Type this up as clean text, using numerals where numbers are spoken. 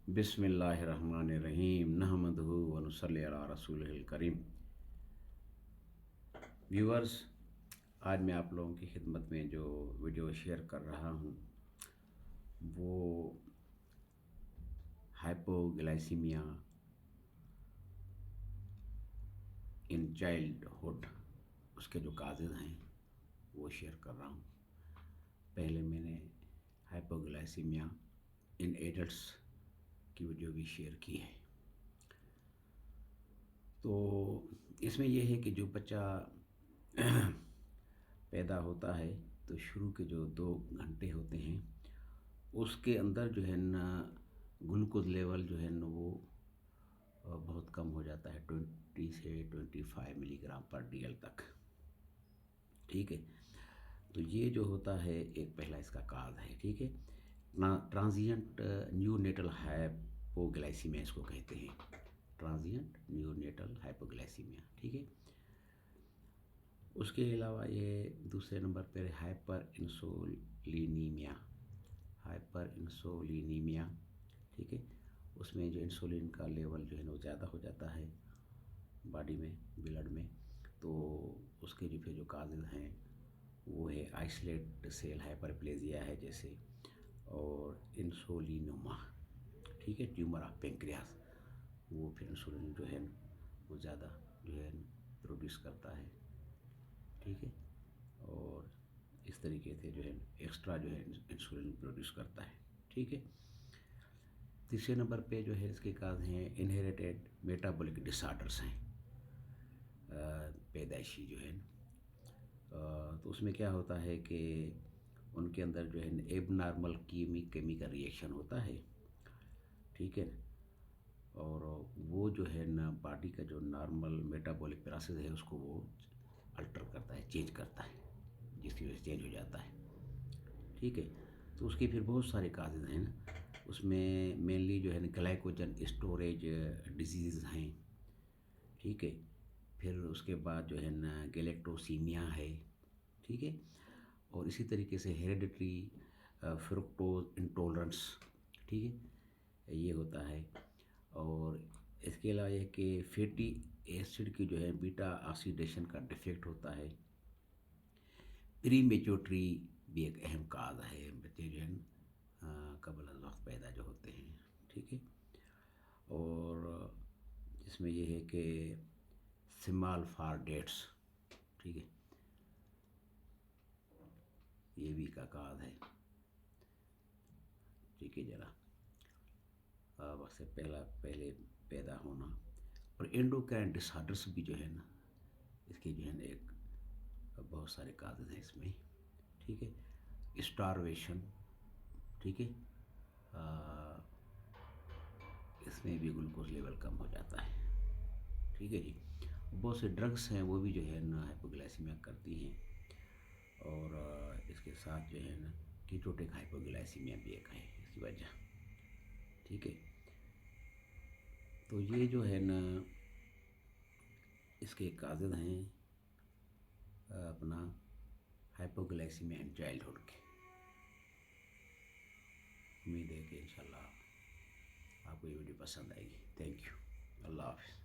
बिस्मिल्लाहिर्रहमानिर्रहीम नहमदुहु व नुसल्ली अला रसूलिहिल करीम। व्यूअर्स, आज मैं आप लोगों की खिदमत में जो वीडियो शेयर कर रहा हूँ वो हाइपोग्लाइसीमिया इन चाइल्डहुड, उसके जो काजेज़ हैं वो शेयर कर रहा हूँ। पहले मैंने हाइपोग्लाइसीमिया इन एडल्ट्स की वीडियो भी शेयर की है। तो इसमें यह है कि जो बच्चा पैदा होता है तो शुरू के जो 2 घंटे होते हैं उसके अंदर जो है ना ग्लूकोज लेवल जो है ना वो बहुत कम हो जाता है, 20 से 25 मिलीग्राम पर DL तक। ठीक है, तो ये जो होता है एक पहला इसका काज है। ठीक है, ट्रांजिएंट न्यूनेटल हाइपोग्लाइसीमिया इसको कहते हैं, ट्रांजिएंट न्यूनेटल हाइपोग्लाइसीमिया। ठीक है, उसके अलावा ये दूसरे नंबर पर हाइपर इंसुलिनीमिया, हाइपर इंसुलिनीमिया। ठीक है, उसमें जो इंसुलिन का लेवल जो है ना वो ज़्यादा हो जाता है बॉडी में, ब्लड में। तो उसके जो फिर जो काजेज़ हैं वो है आइसोलेट सेल हाइपरप्लेजिया है जैसे, और इंसुलिनोमा। ठीक है, ट्यूमर ऑफ पेंक्रियास, वो फिर इंसुलिन जो है वो ज़्यादा जो है प्रोड्यूस करता है। ठीक है, और इस तरीके से जो है एक्स्ट्रा जो है इंसुलिन प्रोड्यूस करता है। ठीक है, तीसरे नंबर पे जो है इसके काज हैं इनहेरिटेड मेटाबॉलिक डिसऑर्डर्स हैं, पैदाइशी जो है। तो उसमें क्या होता है कि उनके अंदर जो है एबनॉर्मल केमिकल रिएक्शन होता है। ठीक है, और वो जो है ना बॉडी का जो नॉर्मल मेटाबॉलिक प्रोसेस है उसको वो अल्टर करता है, चेंज करता है, जिसकी वजह से चेंज हो जाता है। ठीक है, तो उसके फिर बहुत सारे काजेज़ हैं ना, उसमें मेनली जो है ना ग्लाइकोजन स्टोरेज डिजीज़ हैं। ठीक है, फिर उसके बाद जो है ना गैलेक्टोसीमिया है। ठीक है, और इसी तरीके से हेरेडिटरी फ्रुक्टोज इंटॉलरेंस। ठीक है, ये होता है। और इसके अलावा ये कि फैटी एसिड की जो है बीटा ऑक्सीडेशन का डिफेक्ट होता है। प्रीमेच्योरिटी भी एक अहम काज है, बच्चे जो है कबल अज़ वक्त पैदा जो होते हैं। ठीक है, और इसमें यह है कि स्मॉल फॉर डेट्स। ठीक है, ये भी का काज है। ठीक है, जरा सबसे पहले पैदा होना, और एंडोक्राइन डिसऑर्डर्स भी जो है ना इसके जो है ना एक बहुत सारे काजेज़ हैं इसमें। ठीक है, स्टारवेशन। ठीक है, इसमें भी ग्लूकोज लेवल कम हो जाता है। ठीक है जी, बहुत से ड्रग्स हैं वो भी जो है ना हाइपोग्लाइसीमिया करती हैं, और इसके साथ जो है ना कीटोटिक हाइपोग्लाइसीमिया भी एक है इसकी वजह। ठीक है, तो ये जो है ना इसके काजेज़ हैं अपना हाइपोग्लाइसीमिया इन चाइल्डहुड के। उम्मीद है कि इंशाल्लाह आपको ये वीडियो पसंद आएगी। थैंक यू, अल्लाह हाफ़िज़।